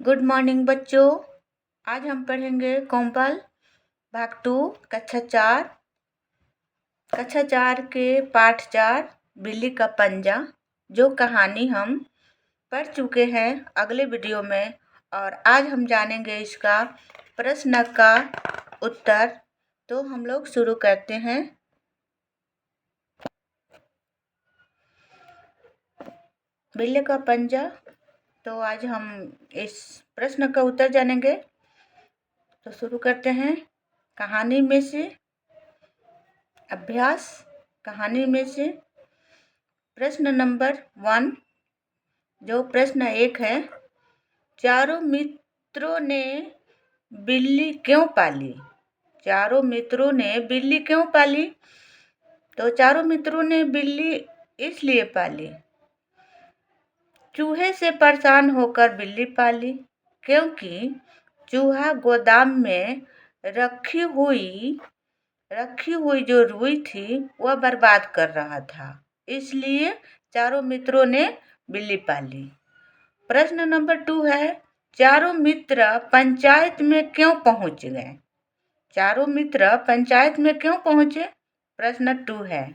Good morning बच्चों। आज हम पढ़ेंगे कोम्पल भाग 2 कक्षा 4 के पाठ 4 बिल्ली का पंजा, जो कहानी हम पढ़ चुके हैं अगले वीडियो में। और आज हम जानेंगे इसका प्रश्न का उत्तर। तो हम लोग शुरू करते हैं। बिल्ली का पंजा। तो आज हम इस प्रश्न का उत्तर जानेंगे। तो शुरू करते हैं। कहानी में से अभ्यास, कहानी में से प्रश्न नंबर 1, जो प्रश्न 1 है, चारों मित्रों ने बिल्ली क्यों पाली? चारों मित्रों ने बिल्ली क्यों पाली? तो चारों मित्रों ने बिल्ली इसलिए पाली, चूहे से परेशान होकर बिल्ली पाली, क्योंकि चूहा गोदाम में रखी हुई जो रुई थी वह बर्बाद कर रहा था, इसलिए चारों मित्रों ने बिल्ली पाली। प्रश्न नंबर 2 है, चारों मित्र पंचायत में क्यों पहुंच गए? चारों मित्र पंचायत में क्यों पहुंचे? प्रश्न 2 है,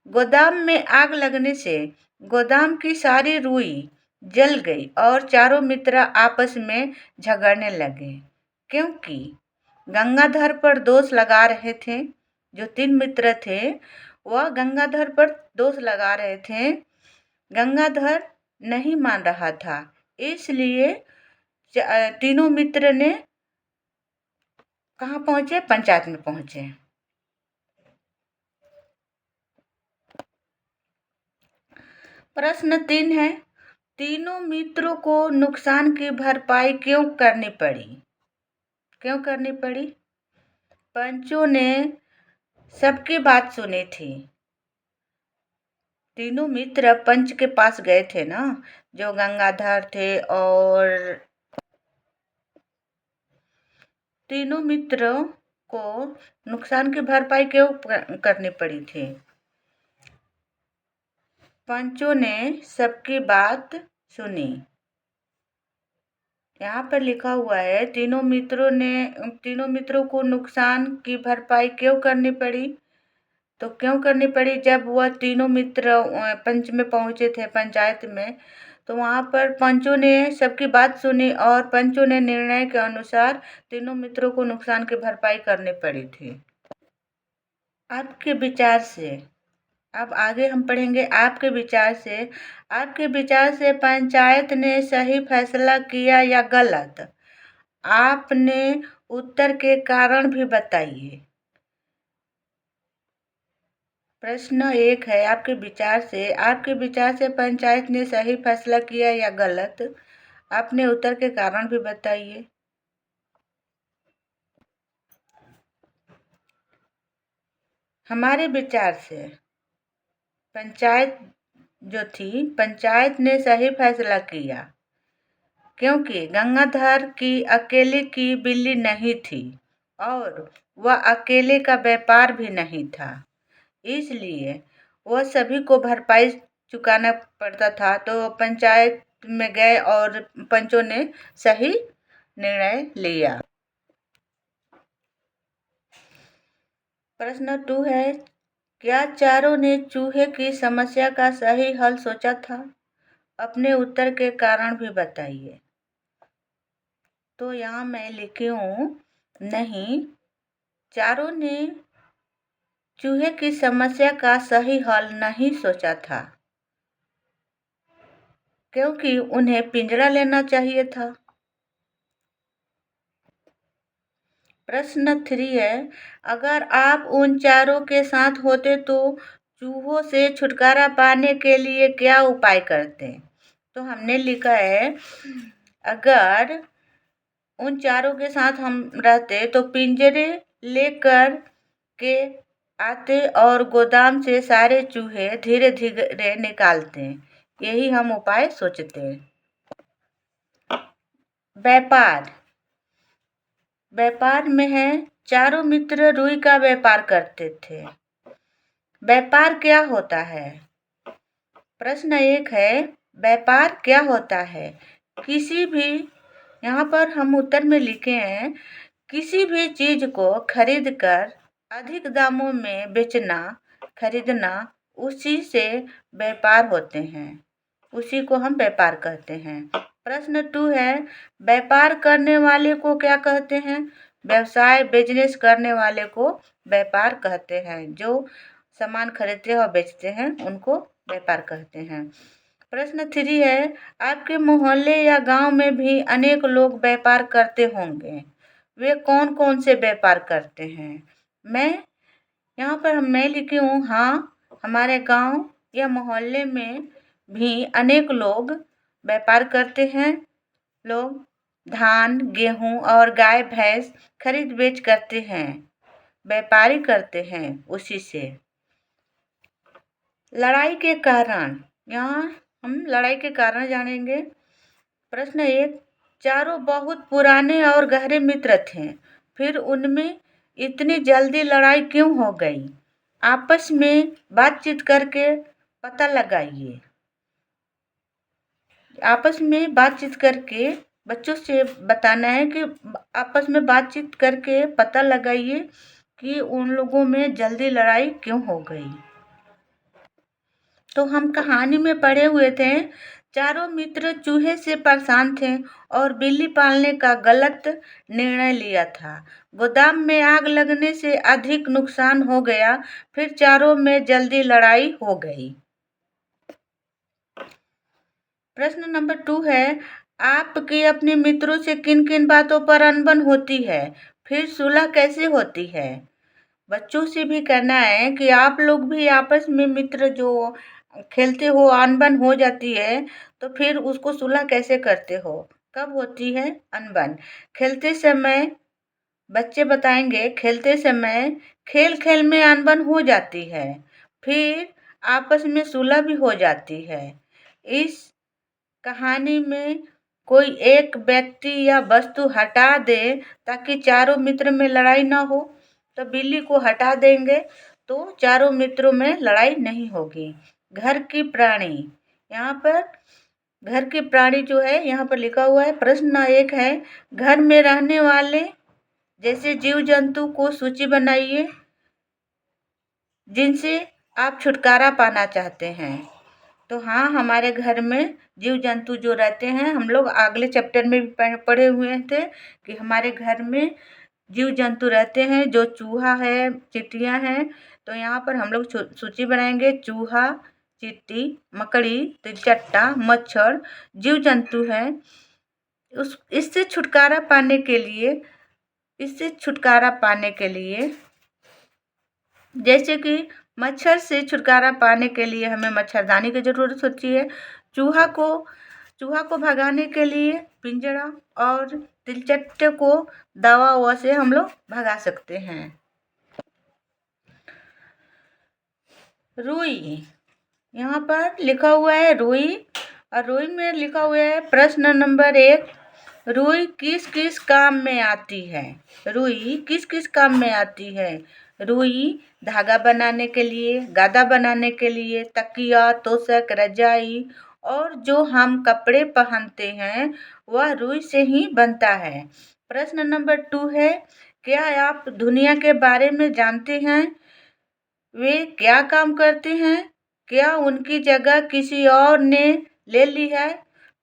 गोदाम में आग लगने से गोदाम की सारी रुई जल गई और चारों मित्र आपस में झगड़ने लगे, क्योंकि गंगाधर पर दोष लगा रहे थे। जो 3 मित्र थे वह गंगाधर पर दोष लगा रहे थे। गंगाधर नहीं मान रहा था, इसलिए तीनों मित्र ने कहाँ पहुंचे? पंचायत में पहुंचे। प्रश्न 3 है, तीनों मित्रों को नुकसान की भरपाई क्यों करनी पड़ी? क्यों करनी पड़ी? पंचों ने सबकी बात सुनी थी। तीनों मित्र पंच के पास गए थे ना, जो गंगाधर थे, और तीनों मित्रों को नुकसान की भरपाई क्यों करनी पड़ी थी? पंचों ने सबकी बात सुनी। यहाँ पर लिखा हुआ है, तीनों मित्रों को नुकसान की भरपाई क्यों करनी पड़ी? तो क्यों करनी पड़ी? जब वह तीनों मित्र पंच में पहुंचे थे, पंचायत में, तो वहाँ पर पंचों ने सबकी बात सुनी और पंचों ने निर्णय के अनुसार तीनों मित्रों को नुकसान की भरपाई करनी पड़ी थी। आपके विचार से, अब आगे हम पढ़ेंगे आपके विचार से पंचायत ने सही फैसला किया या गलत? आपने उत्तर के कारण भी बताइए। प्रश्न 1 है, आपके विचार से पंचायत ने सही फैसला किया या गलत? आपने उत्तर के कारण भी बताइए। हमारे विचार से पंचायत ने सही फैसला किया, क्योंकि गंगाधर की अकेले की बिल्ली नहीं थी और वह अकेले का व्यापार भी नहीं था, इसलिए वह सभी को भरपाई चुकाना पड़ता था। तो पंचायत में गए और पंचों ने सही निर्णय लिया। प्रश्न 2 है, क्या चारों ने चूहे की समस्या का सही हल सोचा था? अपने उत्तर के कारण भी बताइए। तो यहाँ मैं लिखी हूँ, नहीं, चारों ने चूहे की समस्या का सही हल नहीं सोचा था, क्योंकि उन्हें पिंजरा लेना चाहिए था। प्रश्न 3 है, अगर आप उन चारों के साथ होते तो चूहों से छुटकारा पाने के लिए क्या उपाय करते? तो हमने लिखा है, अगर उन चारों के साथ हम रहते तो पिंजरे लेकर के आते और गोदाम से सारे चूहे धीरे धीरे निकालते। यही हम उपाय सोचते। व्यापार में है, चारों मित्र रुई का व्यापार करते थे। व्यापार क्या होता है? प्रश्न 1 है, व्यापार क्या होता है? किसी भी यहाँ पर हम उत्तर में लिखे हैं, किसी भी चीज को खरीद कर अधिक दामों में बेचना, खरीदना, उसी से व्यापार होते हैं, उसी को हम व्यापार कहते हैं। प्रश्न 2 है, व्यापार करने वाले को क्या कहते हैं? व्यवसाय, बिजनेस करने वाले को व्यापार कहते हैं। जो सामान खरीदते हैं और बेचते हैं उनको व्यापार कहते हैं। प्रश्न 3 है, आपके मोहल्ले या गांव में भी अनेक लोग व्यापार करते होंगे, वे कौन कौन से व्यापार करते हैं? यहाँ पर मैं लिखी हूँ, हाँ, हमारे गांव या मोहल्ले में भी अनेक लोग व्यापार करते हैं। लोग धान, गेहूं और गाय भैंस खरीद बेच करते हैं, व्यापारी करते हैं उसी से। लड़ाई के कारण, यहाँ हम लड़ाई के कारण जानेंगे। प्रश्न 1, चारों बहुत पुराने और गहरे मित्र थे, फिर उनमें इतनी जल्दी लड़ाई क्यों हो गई? आपस में बातचीत करके पता लगाइए। आपस में बातचीत करके बच्चों से बताना है कि आपस में बातचीत करके पता लगाइए कि उन लोगों में जल्दी लड़ाई क्यों हो गई। तो हम कहानी में पढ़े हुए थे, चारों मित्र चूहे से परेशान थे और बिल्ली पालने का गलत निर्णय लिया था। गोदाम में आग लगने से अधिक नुकसान हो गया, फिर चारों में जल्दी लड़ाई हो गई। प्रश्न नंबर 2 है, आपकी अपने मित्रों से किन किन बातों पर अनबन होती है, फिर सुलह कैसे होती है? बच्चों से भी कहना है कि आप लोग भी आपस में मित्र जो खेलते हो, अनबन हो जाती है तो फिर उसको सुलह कैसे करते हो, कब होती है अनबन? खेलते समय बच्चे बताएंगे, खेलते समय खेल खेल में अनबन हो जाती है, फिर आपस में सुलह भी हो जाती है। इस कहानी में कोई एक व्यक्ति या वस्तु हटा दे ताकि चारों मित्र में लड़ाई ना हो, तो बिल्ली को हटा देंगे तो चारों मित्रों में लड़ाई नहीं होगी। घर की प्राणी, यहाँ पर घर की प्राणी जो है यहाँ पर लिखा हुआ है। प्रश्न 1 है, घर में रहने वाले जैसे जीव जंतु को सूची बनाइए जिनसे आप छुटकारा पाना चाहते हैं। तो हाँ, हमारे घर में जीव जंतु जो रहते हैं, हम लोग अगले चैप्टर में भी पढ़े हुए थे कि हमारे घर में जीव जंतु रहते हैं, जो चूहा है, चींटियाँ हैं। तो यहाँ पर हम लोग सूची बनाएंगे, चूहा, चींटी, मकड़ी, तिलचट्टा, मच्छर जीव जंतु हैं। इससे छुटकारा पाने के लिए जैसे कि मच्छर से छुटकारा पाने के लिए हमें मच्छरदानी की ज़रूरत होती है। चूहा को भगाने के लिए पिंजरा, और तिलचट्टे को दवा से हम लोग भगा सकते हैं। रुई, यहाँ पर लिखा हुआ है रुई, और रुई में लिखा हुआ है प्रश्न नंबर 1, रुई किस किस काम में आती है? रुई किस किस काम में आती है? रुई धागा बनाने के लिए, गादा बनाने के लिए, तकिया, तोशक, रजाई और जो हम कपड़े पहनते हैं वह रुई से ही बनता है। प्रश्न नंबर 2 है, क्या आप दुनिया के बारे में जानते हैं? वे क्या काम करते हैं? क्या उनकी जगह किसी और ने ले ली है?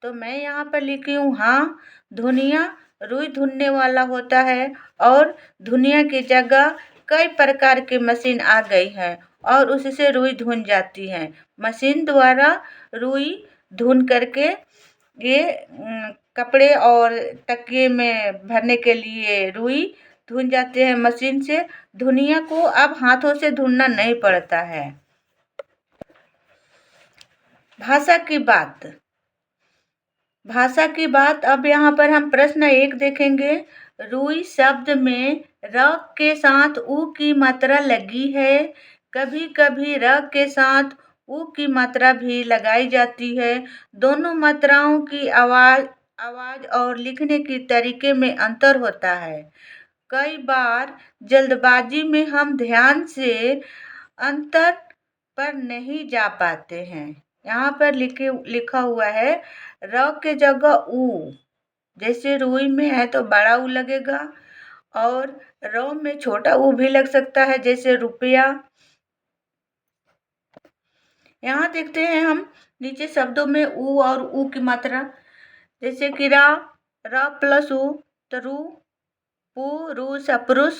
तो मैं यहाँ पर लिखी हूँ, हाँ, दुनिया रुई धुनने वाला होता है और दुनिया की जगह कई प्रकार की मशीन आ गई है और उससे रुई धुन जाती है। मशीन द्वारा रुई धुन करके ये कपड़े और तकिए में भरने के लिए रुई धुन जाते हैं मशीन से। दुनिया को अब हाथों से धुनना नहीं पड़ता है। भाषा की बात अब यहाँ पर हम प्रश्न 1 देखेंगे। रुई शब्द में र के साथ उ की मात्रा लगी है। कभी कभी र के साथ उ की मात्रा भी लगाई जाती है। दोनों मात्राओं की आवाज और लिखने के तरीके में अंतर होता है। कई बार जल्दबाजी में हम ध्यान से अंतर पर नहीं जा पाते हैं। यहाँ पर लिखा हुआ है र के जगह उ, जैसे रुई में है तो बड़ा ऊ लगेगा, और र में छोटा ऊ भी लग सकता है, जैसे रुपया। यहाँ देखते हैं हम नीचे शब्दों में ऊ और ऊ की मात्रा, जैसे कि र प्लस ऊ तो रू, पू रू सा पुरुष।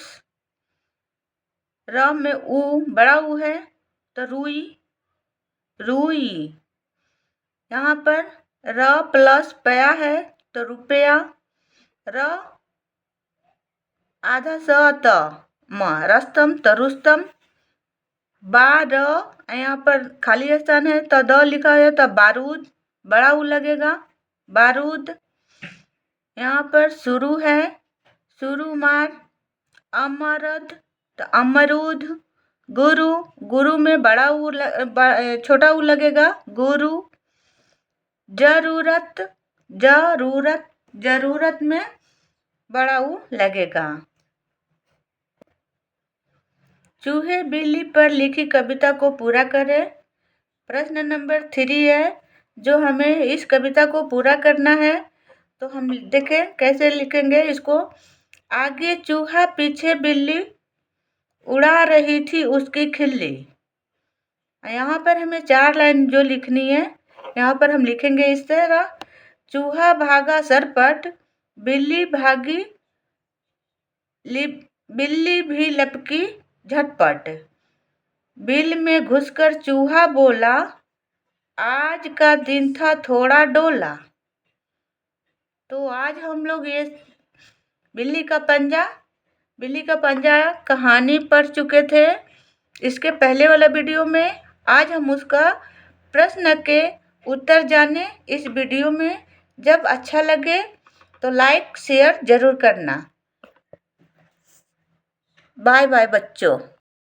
र में ऊ बड़ा ऊ है तो रुई, रुई। यहाँ पर र प्लस पया है तो रुपया। र आधा स त म रस्तम तो रुस्तम। र यहाँ पर खाली स्थान है तो द लिखा है तो बारूद, बड़ा ऊ लगेगा, बारूद। यहाँ पर शुरू है, शुरू मार, अमरद तो अमरूद। गुरु, गुरु में बड़ा ऊ छोटा ऊ लगेगा, गुरु। जरूरत, जरूरत, जरूरत में बड़ा ऊ लगेगा। चूहे बिल्ली पर लिखी कविता को पूरा करें। प्रश्न नंबर 3 है, जो हमें इस कविता को पूरा करना है, तो हम देखें कैसे लिखेंगे इसको। आगे चूहा पीछे बिल्ली, उड़ा रही थी उसकी खिल्ली। यहाँ पर हमें 4 लाइन जो लिखनी है, यहाँ पर हम लिखेंगे इस तरह। चूहा भागा सरपट, बिल्ली भागी, बिल्ली भी लपकी झटपट। बिल में घुसकर चूहा बोला, आज का दिन था थोड़ा डोला। तो आज हम लोग ये बिल्ली का पंजा कहानी पढ़ चुके थे इसके पहले वाला वीडियो में। आज हम उसका प्रश्न के उत्तर जाने इस वीडियो में। जब अच्छा लगे तो लाइक शेयर जरूर करना। बाय बाय बच्चों।